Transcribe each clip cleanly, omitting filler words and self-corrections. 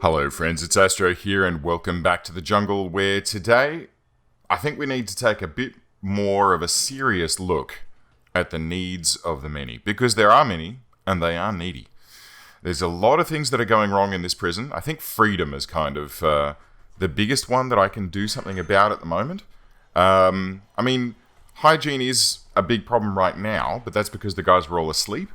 Hello friends, it's Astro here and welcome back to the jungle, where today I think we need to take a bit more of a serious look at the needs of the many, because there are many and they are needy. There's a lot of things that are going wrong in this prison. I think freedom is kind of the biggest one that I can do something about at the moment. I mean, hygiene is a big problem right now, but that's because the guys were all asleep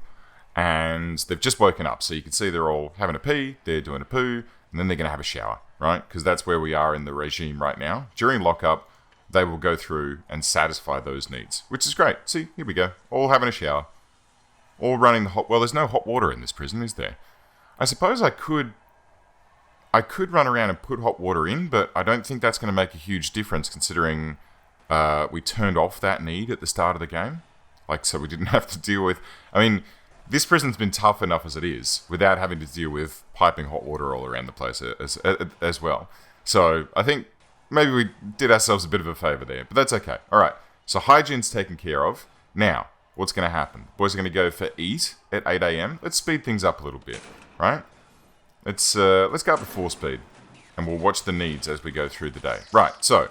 and they've just woken up. So you can see they're all having a pee, they're doing a poo, and then they're going to have a shower, right? Because that's where we are in the regime right now. During lockup, they will go through and satisfy those needs, which is great. See, here we go. All having a shower. All running the hot... Well, there's no hot water in this prison, is there? I suppose I could run around and put hot water in, but I don't think that's going to make a huge difference considering we turned off that need at the start of the game. Like, so we didn't have to deal with... I mean... This prison's been tough enough as it is, without having to deal with piping hot water all around the place as well. So I think maybe we did ourselves a bit of a favour there, but that's okay. All right, so hygiene's taken care of. Now, what's going to happen? Boys are going to go for eat at 8 a.m. Let's speed things up a little bit, right? Let's go up to 4 speed, and we'll watch the needs as we go through the day. Right, so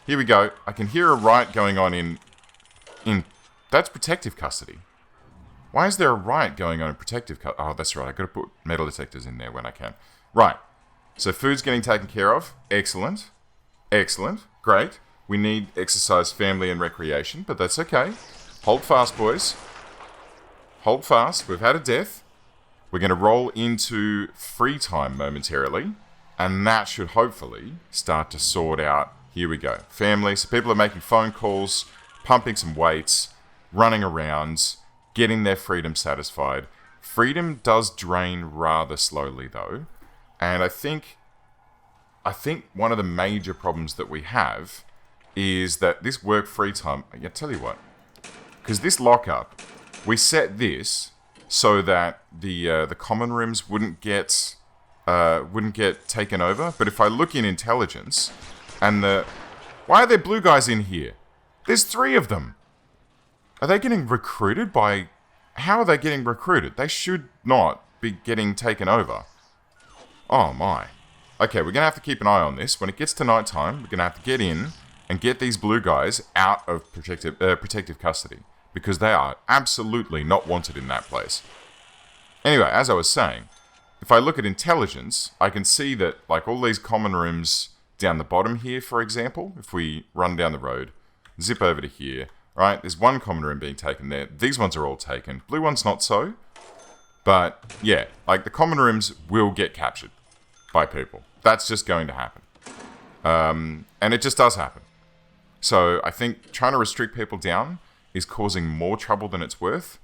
here we go. I can hear a riot going on in that's protective custody. Why is there a riot going on in protective custody? Oh, that's right. I've got to put metal detectors in there when I can. Right. So food's getting taken care of. Excellent. Excellent. Great. We need exercise, family, and recreation, but that's okay. Hold fast, boys. Hold fast. We've had a death. We're going to roll into free time momentarily, and that should hopefully start to sort out. Here we go. Family. So people are making phone calls, pumping some weights, running around, getting their freedom satisfied. Freedom does drain rather slowly, though. And I think one of the major problems that we have is that this work free time... I tell you what. Because this lockup, we set this so that the common rooms wouldn't get taken over. But if I look in intelligence, and why are there blue guys in here? There's 3 of them. Are they getting recruited by... How are they getting recruited? They should not be getting taken over. Oh my. Okay, we're going to have to keep an eye on this. When it gets to night time, we're going to have to get in and get these blue guys out of protective custody. Because they are absolutely not wanted in that place. Anyway, as I was saying, if I look at intelligence, I can see that like all these common rooms down the bottom here, for example, if we run down the road, zip over to here... Right, there's 1 common room being taken there. These ones are all taken. Blue one's not so. But, yeah, like the common rooms will get captured by people. That's just going to happen. And it just does happen. So I think trying to restrict people down is causing more trouble than it's worth.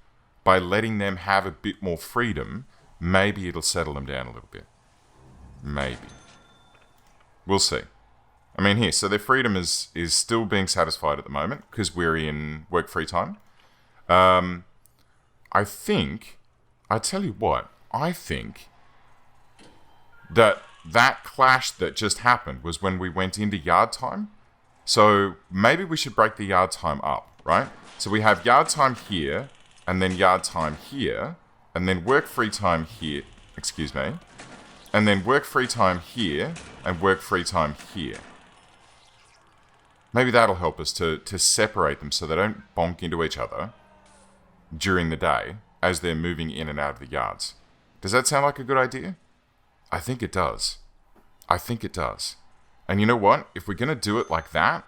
By letting them have a bit more freedom, maybe it'll settle them down a little bit. Maybe. We'll see. I mean, here, so their freedom is still being satisfied at the moment because we're in work free time. I think that clash that just happened was when we went into yard time. So maybe we should break the yard time up, right? So we have yard time here, and then yard time here, and then work free time here, and then work free time here, and work free time here. Maybe that'll help us to separate them so they don't bonk into each other during the day as they're moving in and out of the yards. Does that sound like a good idea? I think it does. And you know what? If we're going to do it like that,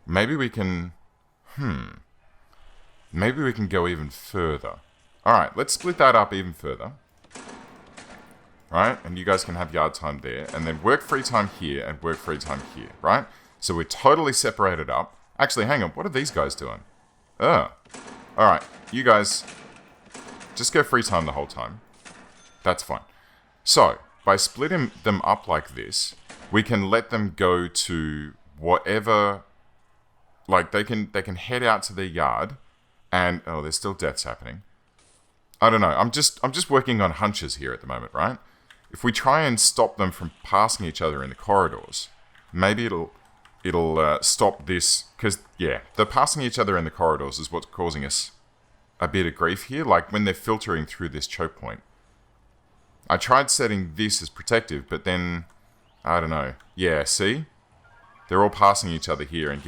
maybe we can... Maybe we can go even further. Alright, let's split that up even further. Right? And you guys can have yard time there. And then work free time here and work free time here. Right? So we're totally separated up. Actually, hang on. What are these guys doing? Alright. You guys, just go free time the whole time. That's fine. So, by splitting them up like this, we can let them go to whatever... Like, they can head out to their yard and... Oh, there's still deaths happening. I don't know. I'm just working on hunches here at the moment, right? If we try and stop them from passing each other in the corridors, maybe it'll stop this, because, yeah, the passing each other in the corridors is what's causing us a bit of grief here, like when they're filtering through this choke point. I tried setting this as protective, but then, I don't know. Yeah, see? They're all passing each other here and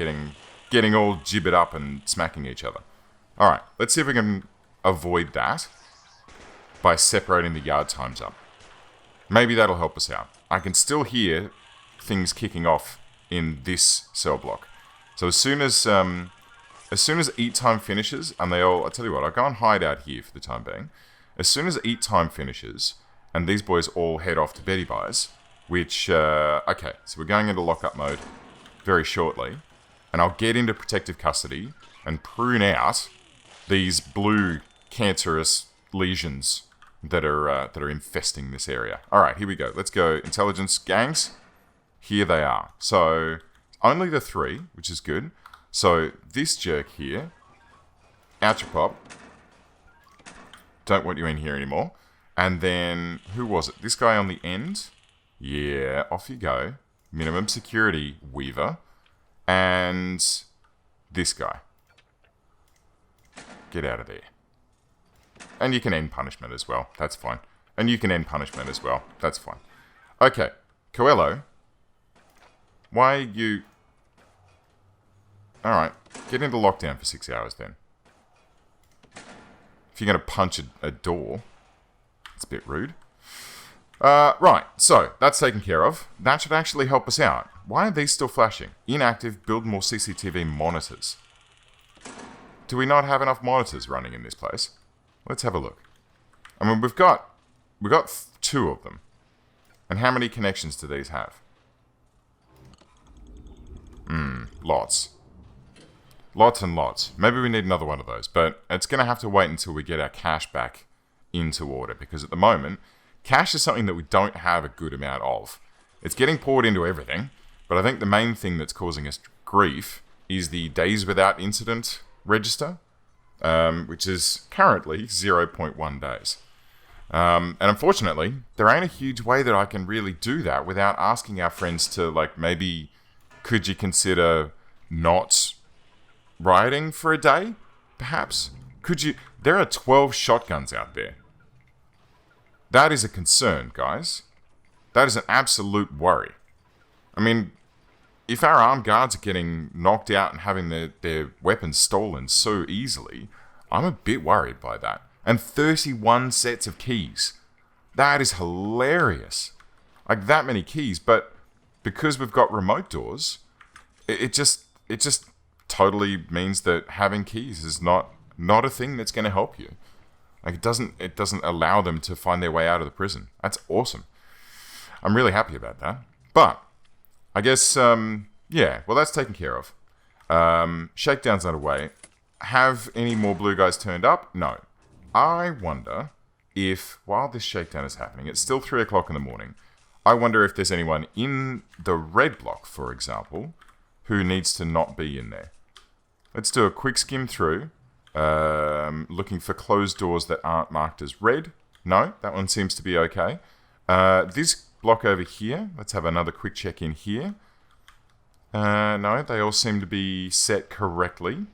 getting all gibbered up and smacking each other. Alright, let's see if we can avoid that by separating the yard times up. Maybe that'll help us out. I can still hear things kicking off in this cell block. So as soon as eat time finishes, and I'll tell you what, I'll go and hide out here for the time being. As soon as eat time finishes, and these boys all head off to Betty Buys, which, okay, so we're going into lockup mode very shortly, and I'll get into protective custody and prune out these blue cancerous lesions that are infesting this area. Alright, here we go. Let's go. Intelligence gangs. Here they are. So, only the 3, which is good. So, this jerk here, out your pop. Don't want you in here anymore. And then, who was it? This guy on the end? Yeah, off you go. Minimum security Weaver. And this guy. Get out of there. And you can end punishment as well. That's fine. And you can end punishment as well. That's fine. Okay. Coelho. Why are you... Alright. Get into lockdown for 6 hours then. If you're going to punch a door, it's a bit rude. Right. So, that's taken care of. That should actually help us out. Why are these still flashing? Inactive. Build more CCTV monitors. Do we not have enough monitors running in this place? Let's have a look. I mean, we've got 2 of them. And how many connections do these have? Lots. Lots and lots. Maybe we need another one of those, but it's going to have to wait until we get our cash back into order, because at the moment, cash is something that we don't have a good amount of. It's getting poured into everything, but I think the main thing that's causing us grief is the days without incident register, which is currently 0.1 days. And unfortunately, there ain't a huge way that I can really do that without asking our friends to, like, maybe, could you consider not rioting for a day, perhaps? Could you... There are 12 shotguns out there. That is a concern, guys. That is an absolute worry. I mean, if our armed guards are getting knocked out and having their weapons stolen so easily, I'm a bit worried by that. And 31 sets of keys. That is hilarious. Like, that many keys, but because we've got remote doors, it just totally means that having keys is not a thing that's going to help you. Like, it doesn't allow them to find their way out of the prison. That's awesome. I'm really happy about that. But I guess yeah, well, that's taken care of. Shakedown's underway. Have any more blue guys turned up? No. I wonder if, while this shakedown is happening, it's still 3 o'clock in the morning, I wonder if there's anyone in the red block, for example, who needs to not be in there. Let's do a quick skim through, looking for closed doors that aren't marked as red. No, that one seems to be okay. This block over here, let's have another quick check in here. No, they all seem to be set correctly,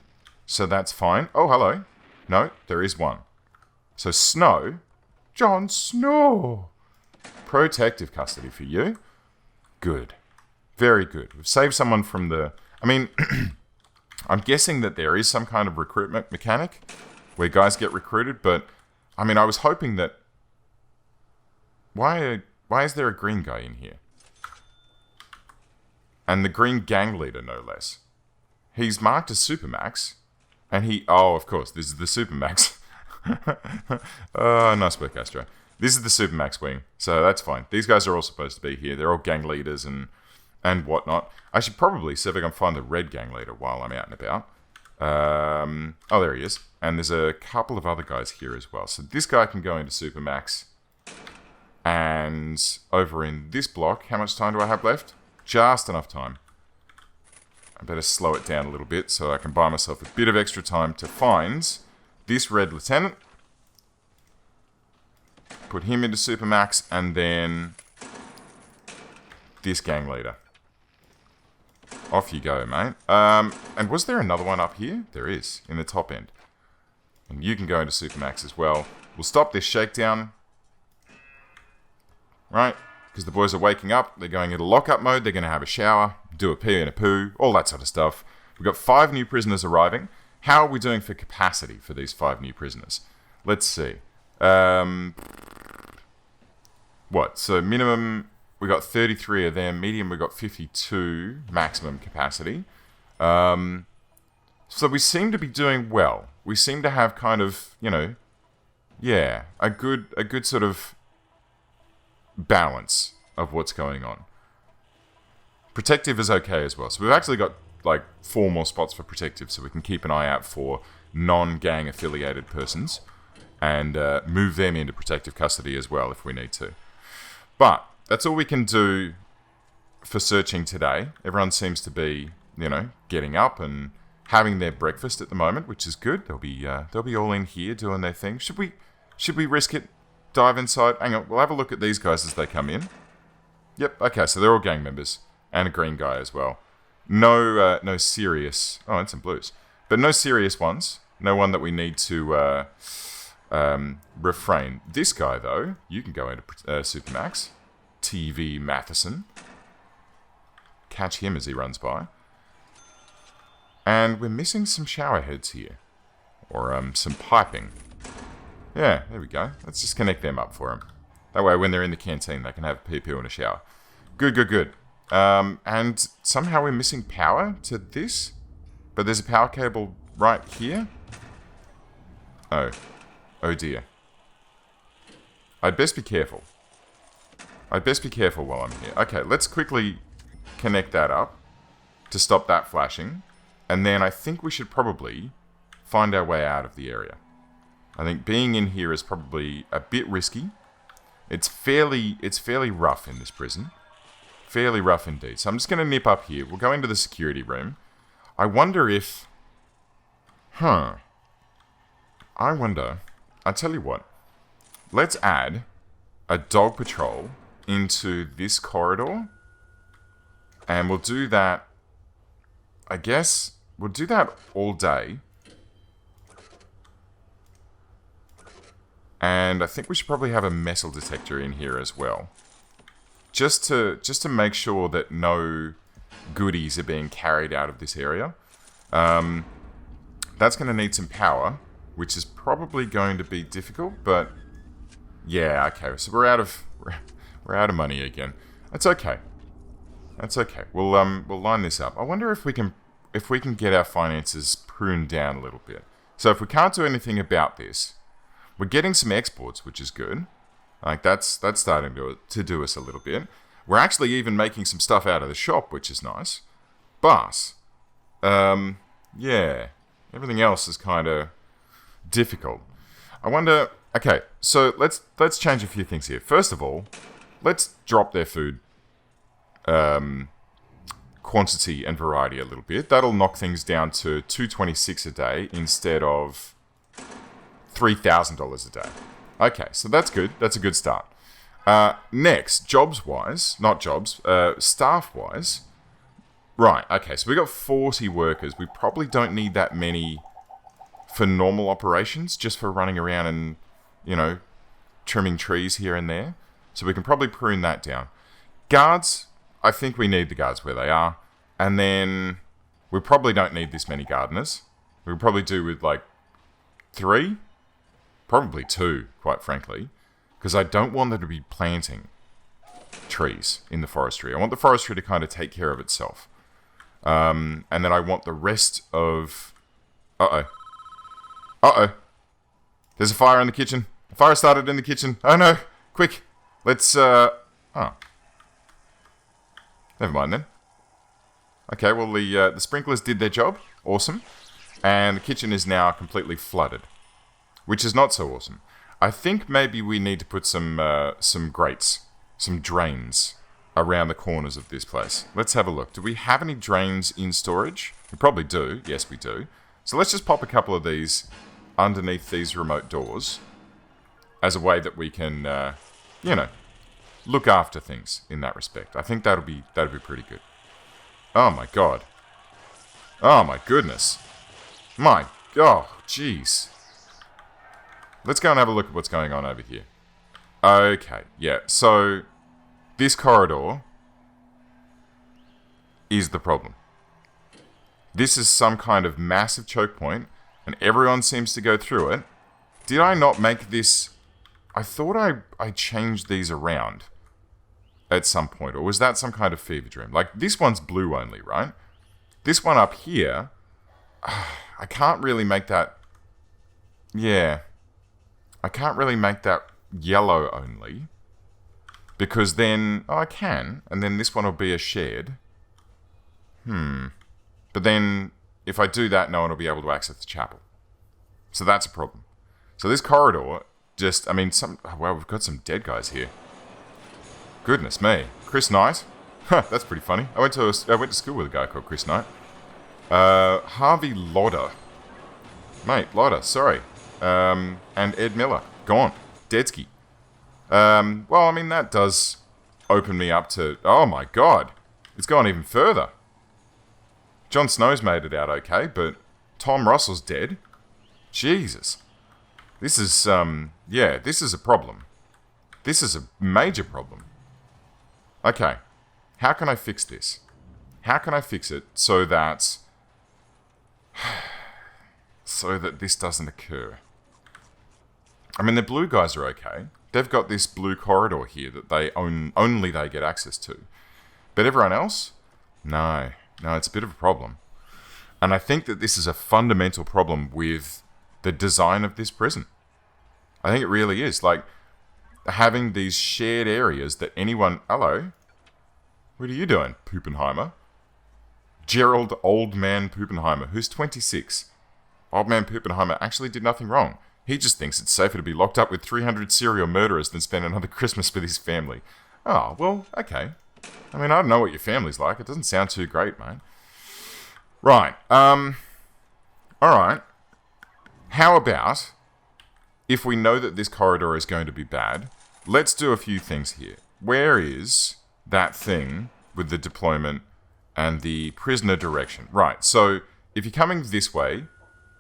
so that's fine. Oh, hello. No, there is one. So Snow, Jon Snow, protective custody for you. Good. Very good. We've saved someone from the... I mean, I'm guessing that there is some kind of recruitment mechanic where guys get recruited, but, I mean, I was hoping that... Why is there a green guy in here? And the green gang leader, no less. He's marked as Supermax, and he... Oh, of course, this is the Supermax. Nice work, Astro. This is the Supermax wing, so that's fine. These guys are all supposed to be here. They're all gang leaders and whatnot. I should probably see if I can find the red gang leader while I'm out and about. Oh, there he is. And there's a couple of other guys here as well. So this guy can go into Supermax. And over in this block, how much time do I have left? Just enough time. I better slow it down a little bit so I can buy myself a bit of extra time to find this red lieutenant. Put him into Supermax, and then this gang leader. Off you go, mate. And was there another one up here? There is, in the top end. And you can go into Supermax as well. We'll stop this shakedown. right? Because the boys are waking up, they're going into lock-up mode, they're going to have a shower, do a pee and a poo, all that sort of stuff. We've got 5 new prisoners arriving. How are we doing for capacity for these 5 new prisoners? Let's see. So minimum, we got 33 of them. Medium, we got 52 maximum capacity. So we seem to be doing well. We seem to have kind of, a good sort of balance of what's going on. Protective is okay as well. So we've actually got like 4 more spots for protective, so we can keep an eye out for non-gang affiliated persons and move them into protective custody as well if we need to. But that's all we can do for searching today. Everyone seems to be, getting up and having their breakfast at the moment, which is good. They'll be all in here doing their thing. Should we risk it? Dive inside? Hang on, we'll have a look at these guys as they come in. Yep, okay, so they're all gang members. And a green guy as well. No serious... Oh, and some blues. But no serious ones. No one that we need to refrain. This guy, though, you can go into Supermax. TV Matheson. Catch him as he runs by. And we're missing some shower heads here. Or some piping. Yeah, there we go. Let's just connect them up for them. That way, when they're in the canteen, they can have a pee-poo and a shower. Good. And somehow we're missing power to this. But there's a power cable right here. Oh dear. I'd best be careful. While I'm here. Okay, let's quickly connect that up to stop that flashing. And then I think we should probably find our way out of the area. I think being in here is probably a bit risky. It's fairly rough in this prison. Fairly rough indeed. So I'm just going to nip up here. We'll go into the security room. I wonder if... I tell you what. Let's add a dog patrol into this corridor. And we'll do that... I guess we'll do that all day. And I think we should probably have a metal detector in here as well. Just to make sure that no goodies are being carried out of this area. That's going to need some power, which is probably going to be difficult, but yeah, okay. So we're out of money again. That's okay. We'll line this up. I wonder if we can get our finances pruned down a little bit. So if we can't do anything about this, we're getting some exports, which is good. Like, that's starting to do us a little bit. We're actually even making some stuff out of the shop, which is nice. But, yeah, everything else is kind of difficult. I wonder... Okay, so let's change a few things here. First of all, let's drop their food quantity and variety a little bit. That'll knock things down to $226 a day instead of $3,000 a day. Okay, so that's good. That's a good start. Next, staff-wise. Right, okay, so we got 40 workers. We probably don't need that many for normal operations, just for running around and, trimming trees here and there. So we can probably prune that down. Guards, I think we need the guards where they are. And then we probably don't need this many gardeners. We could probably do with, 3? Probably 2, quite frankly. Because I don't want them to be planting trees in the forestry. I want the forestry to kind of take care of itself. And then I want the rest of... Uh-oh. There's a fire in the kitchen. A fire started in the kitchen. Oh no. Quick. Let's, Never mind then. Okay, well the sprinklers did their job. Awesome. And the kitchen is now completely flooded. Which is not so awesome. I think maybe we need to put some grates, some drains around the corners of this place. Let's have a look. Do we have any drains in storage? We probably do. Yes, we do. So let's just pop a couple of these underneath these remote doors as a way that we can, look after things in that respect. I think that'll be pretty good. Oh my god. Oh my goodness. Jeez. Let's go and have a look at what's going on over here. Okay, yeah, so This corridor is the problem. This is some kind of massive choke point, and everyone seems to go through it. Did I not make this... I thought I changed these around at some point, or was that some kind of fever dream? Like, this one's blue only, right? This one up here, I can't really make that... Yeah. I can't really make that yellow only. Because then... Oh, I can. And then this one will be a shared. But then, if I do that, no one will be able to access the chapel. So that's a problem. So this corridor, just... I mean, well, we've got some dead guys here. Goodness me. Chris Knight. Huh, that's pretty funny. I went to school with a guy called Chris Knight. Harvey Lauder. Mate, Lauder, sorry. And Ed Miller. Gone. Deadsky. Well, I mean, that does open me up to... Oh my god. It's gone even further. Jon Snow's made it out okay, but Tom Russell's dead. Jesus. This is, yeah, this is a problem. This is a major problem. Okay. How can I fix this? How can I fix it so that... so that this doesn't occur? I mean, the blue guys are okay. They've got this blue corridor here that they only they get access to. But everyone else? No. No, it's a bit of a problem. And I think that this is a fundamental problem with the design of this prison. I think it really is. Like, having these shared areas that anyone... Hello? What are you doing, Poopenheimer? Gerald Old Man Poopenheimer, who's 26. Old Man Poopenheimer actually did nothing wrong. He just thinks it's safer to be locked up with 300 serial murderers than spend another Christmas with his family. Oh, well, okay. I mean, I don't know what your family's like. It doesn't sound too great, mate. Right. Alright. How about, if we know that this corridor is going to be bad, let's do a few things here. Where is that thing with the deployment and the prisoner direction? Right, so if you're coming this way,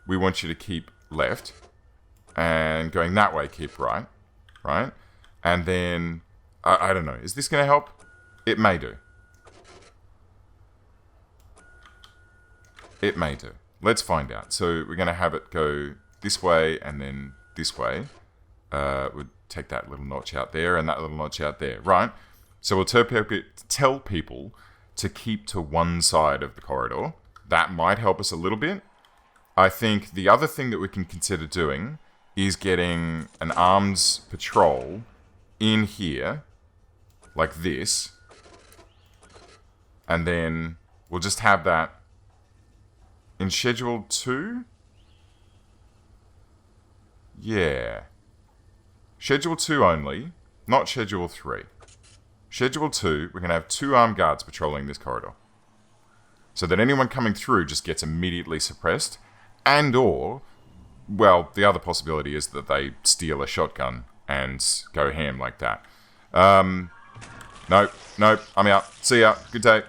we want you to keep left. And going that way, keep right. Right? And then, I don't know. Is this going to help? It may do. It may do. Let's find out. So we're going to have it go this way and then this way. We'll take that little notch out there and that little notch out there. Right. So we'll tell people to keep to one side of the corridor. That might help us a little bit. I think the other thing that we can consider doing is getting an arms patrol in here, like this. And then we'll just have that in Schedule 2? Yeah. Schedule 2 only, not Schedule 3. Schedule 2, we're going to have 2 armed guards patrolling this corridor. So that anyone coming through just gets immediately suppressed. And or, well, the other possibility is that they steal a shotgun and go ham like that. Nope, I'm out. See ya. Good day.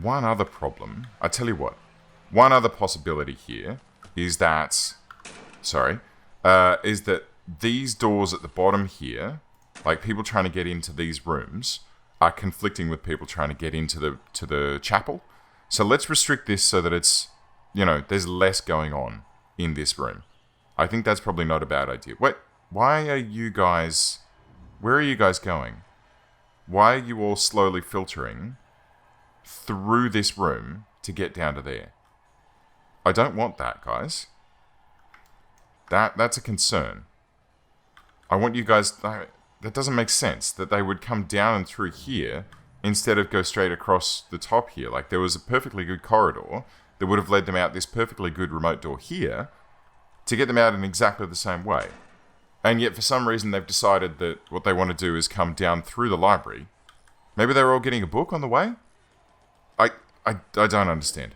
One other problem. I tell you what. One other possibility here is that... Sorry. Is that these doors at the bottom here, like people trying to get into these rooms, are conflicting with people trying to get into the chapel. So let's restrict this so that it's, you know, there's less going on in this room. I think that's probably not a bad idea. Wait, why are you guys... Where are you guys going? Why are you all slowly filtering through this room to get down to there? I don't want that, guys. That's a concern. I want you guys... That doesn't make sense, that they would come down and through here instead of go straight across the top here. Like, there was a perfectly good corridor that would have led them out this perfectly good remote door here to get them out in exactly the same way. And yet, for some reason, they've decided that what they want to do is come down through the library. Maybe they were all getting a book on the way? I don't understand.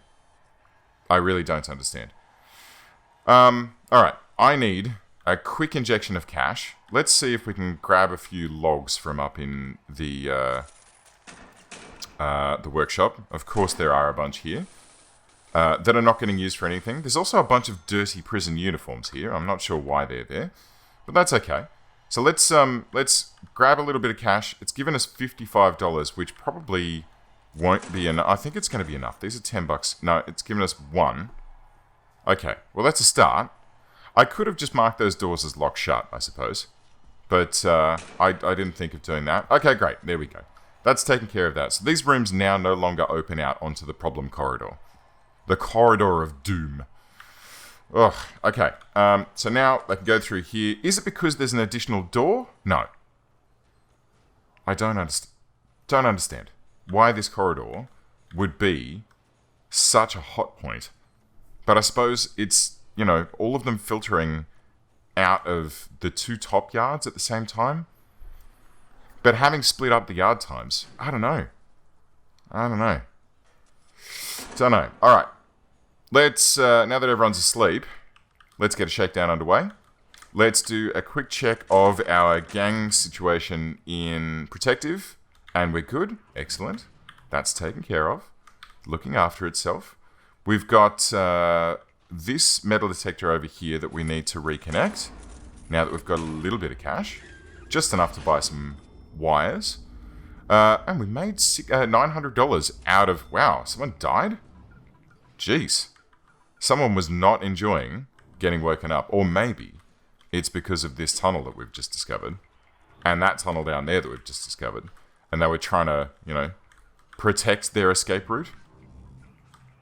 I really don't understand. Alright, I need a quick injection of cash. Let's see if we can grab a few logs from up in the workshop. Of course, there are a bunch here that are not getting used for anything. There's also a bunch of dirty prison uniforms here. I'm not sure why they're there, but that's okay. So let's grab a little bit of cash. It's given us $55, which probably won't be enough. I think it's going to be enough. These are $10. No, it's given us 1. Okay, well, that's a start. I could have just marked those doors as locked shut, I suppose. But I didn't think of doing that. Okay, great. There we go. That's taken care of that. So these rooms now no longer open out onto the problem corridor. The corridor of doom. Ugh, okay. So now I can go through here. Is it because there's an additional door? No. I don't understand why this corridor would be such a hot point. But I suppose it's, you know, all of them filtering out of the 2 top yards at the same time. But having split up the yard times, I don't know. All right. Let's, now that everyone's asleep, let's get a shakedown underway. Let's do a quick check of our gang situation in protective. And we're good. Excellent. That's taken care of. Looking after itself. We've got this metal detector over here that we need to reconnect. Now that we've got a little bit of cash. Just enough to buy some wires. And we made $900 out of... Wow, someone died? Jeez. Someone was not enjoying getting woken up. Or maybe it's because of this tunnel that we've just discovered. And that tunnel down there that we've just discovered. And they were trying to, you know, protect their escape route.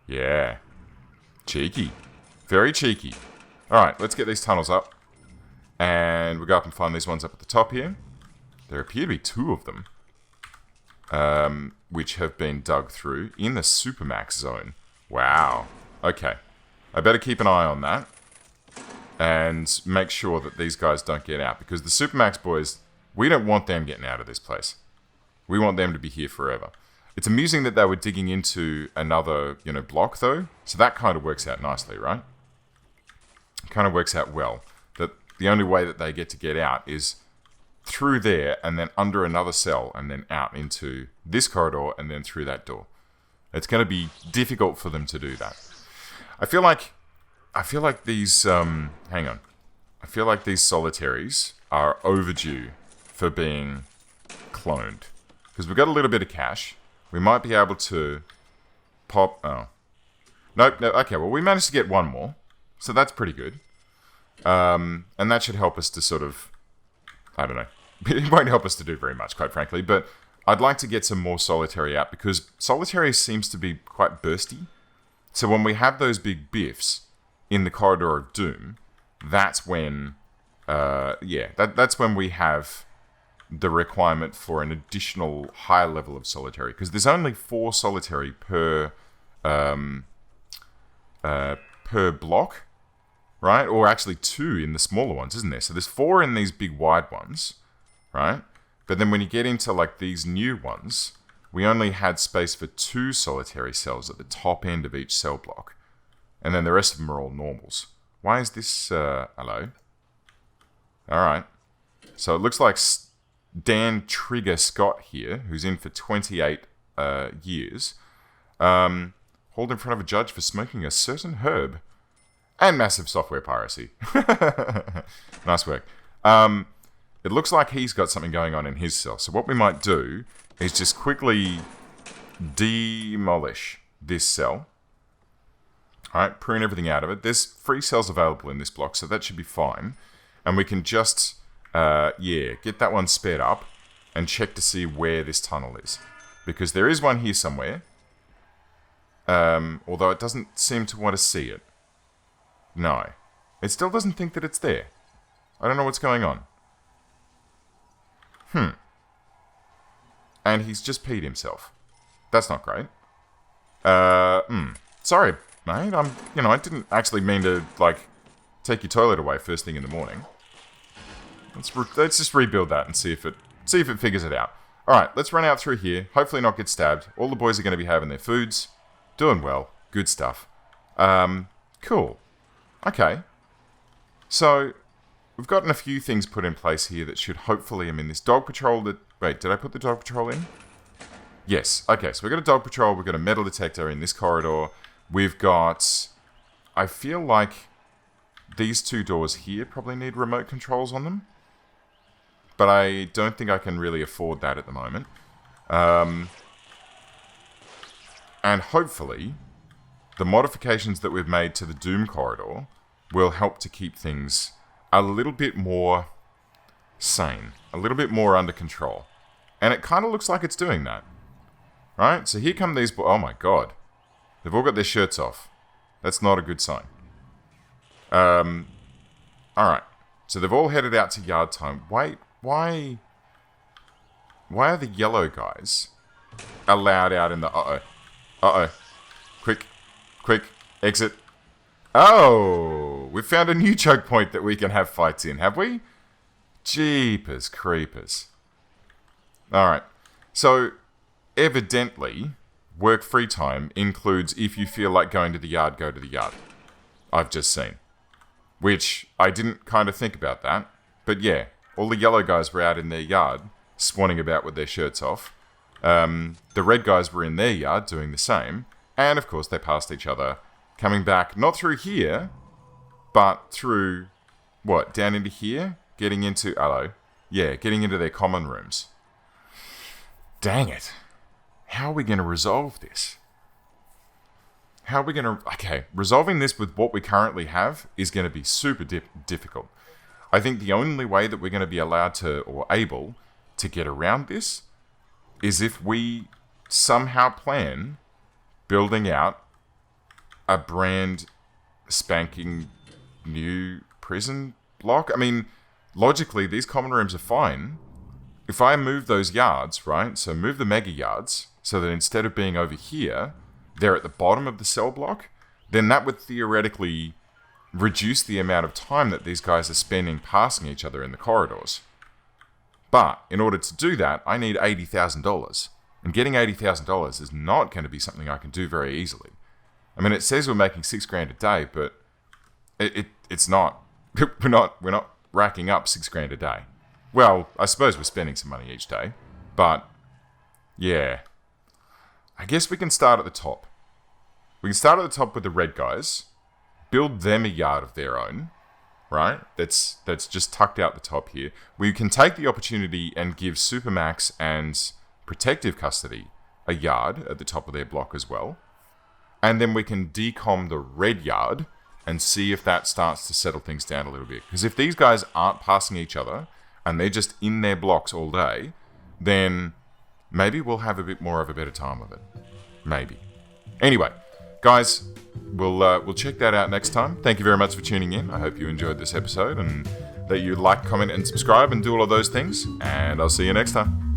Yeah. Cheeky. Very cheeky. Alright, let's get these tunnels up. And we'll go up and find these ones up at the top here. There appear to be 2 of them. Which have been dug through in the Supermax zone. Wow. Okay. I better keep an eye on that. And make sure that these guys don't get out. Because the Supermax boys, we don't want them getting out of this place. We want them to be here forever. It's amusing that they were digging into another, you know, block, though. So that kind of works out nicely, right? Kind of works out well. That the only way that they get out is through there and then under another cell and then out into this corridor and then through that door. It's going to be difficult for them to do that. I feel like these, hang on. I feel like these solitaries are overdue for being cloned. Because we've got a little bit of cash. We might be able to pop... Oh. Nope, no, okay, well, we managed to get 1 more. So that's pretty good. And that should help us to sort of... I don't know. It won't help us to do very much, quite frankly. But I'd like to get some more solitary out. Because solitary seems to be quite bursty. So when we have those big biffs in the corridor of doom, that's when... that's when we have... the requirement for an additional high level of solitary, because there's only 4 solitary per block, right? Or actually 2 in the smaller ones, isn't there? So there's 4 in these big wide ones, right? But then when you get into like these new ones, we only had space for 2 solitary cells at the top end of each cell block, and then the rest of them are all normals. Why is this? Hello. All right. So it looks like Dan Trigger Scott here, who's in for 28 years, hauled in front of a judge for smoking a certain herb and massive software piracy. Nice work. It looks like he's got something going on in his cell. So what we might do is just quickly demolish this cell. All right, prune everything out of it. There's free cells available in this block, so that should be fine. And we can just... get that one sped up and check to see where this tunnel is. Because there is one here somewhere. Although it doesn't seem to want to see it. No. It still doesn't think that it's there. I don't know what's going on. And he's just peed himself. That's not great. Sorry, mate. I didn't actually mean to, take your toilet away first thing in the morning. Let's just rebuild that and see if it figures it out. All right, let's run out through here. Hopefully not get stabbed. All the boys are going to be having their foods. Doing well. Good stuff. Cool. Okay. So, we've gotten a few things put in place here that should hopefully... this dog patrol that... Wait, did I put the dog patrol in? Yes. Okay, so we've got a dog patrol. We've got a metal detector in this corridor. We've got... I feel like these 2 doors here probably need remote controls on them. but I don't think I can really afford that at the moment. And hopefully, the modifications that we've made to the Doom corridor will help to keep things a little bit more sane, a little bit more under control. And it kind of looks like it's doing that. Right? So here come these... Oh my god. They've all got their shirts off. That's not a good sign. Alright. So they've all headed out to yard time. Wait, why are the yellow guys allowed out in the... Uh-oh. Quick, exit. Oh, we found a new choke point that we can have fights in, have we? Jeepers creepers. Alright, so evidently, work free time includes if you feel like going to the yard, go to the yard. I've just seen. Which, I didn't kind of think about that. But yeah, all the yellow guys were out in their yard, swanning about with their shirts off. The red guys were in their yard doing the same. And of course they passed each other, coming back, not through here, but through, what, down into here? Getting into, getting into their common rooms. Dang it. How are we going to resolve this? Resolving this with what we currently have is going to be super difficult. I think the only way that we're going to be allowed to, or able, to get around this is if we somehow plan building out a brand spanking new prison block. I mean, logically, these common rooms are fine. If I move those yards, right? So move the mega yards so that instead of being over here, they're at the bottom of the cell block, then that would theoretically reduce the amount of time that these guys are spending passing each other in the corridors. But in order to do that, I need $80,000. And getting $80,000 is not going to be something I can do very easily. I mean, it says we're making $6,000 a day, but it's not. We're not racking up $6,000 a day. Well, I suppose we're spending some money each day, but yeah. I guess we can start at the top. We can start at the top with the red guys, build them a yard of their own, right? That's just tucked out the top here. We can take the opportunity and give Supermax and Protective Custody a yard at the top of their block as well. And then we can decom the red yard and see if that starts to settle things down a little bit. Because if these guys aren't passing each other and they're just in their blocks all day, then maybe we'll have a bit more of a better time with it. Maybe. Anyway, guys, we'll check that out next time. Thank you very much for tuning in. I hope you enjoyed this episode and that you like, comment, and subscribe and do all of those things. And I'll see you next time.